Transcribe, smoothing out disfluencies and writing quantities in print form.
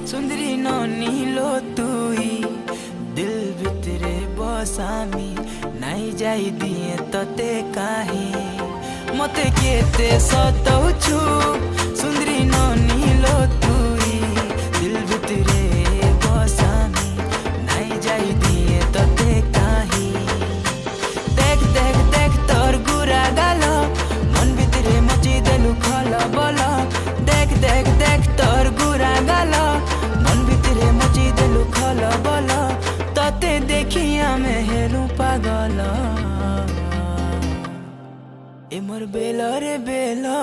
सुंदरी नीलो तुई दिल भितरे बसामी नाई जाई दिए तते काहे मते केते सताउछु सुंदरी नीलो तुई दिल भितरे बसामी नाई जाई दिए तते काहे देख देख देख तोर गुरा गालो मन भितरे मची देलु खला बला देख देख देख तोर गुरा गालो मन भितरे मची देलु खला बला तते देखिया में हेलु पागल ए मोर बेला रे बेला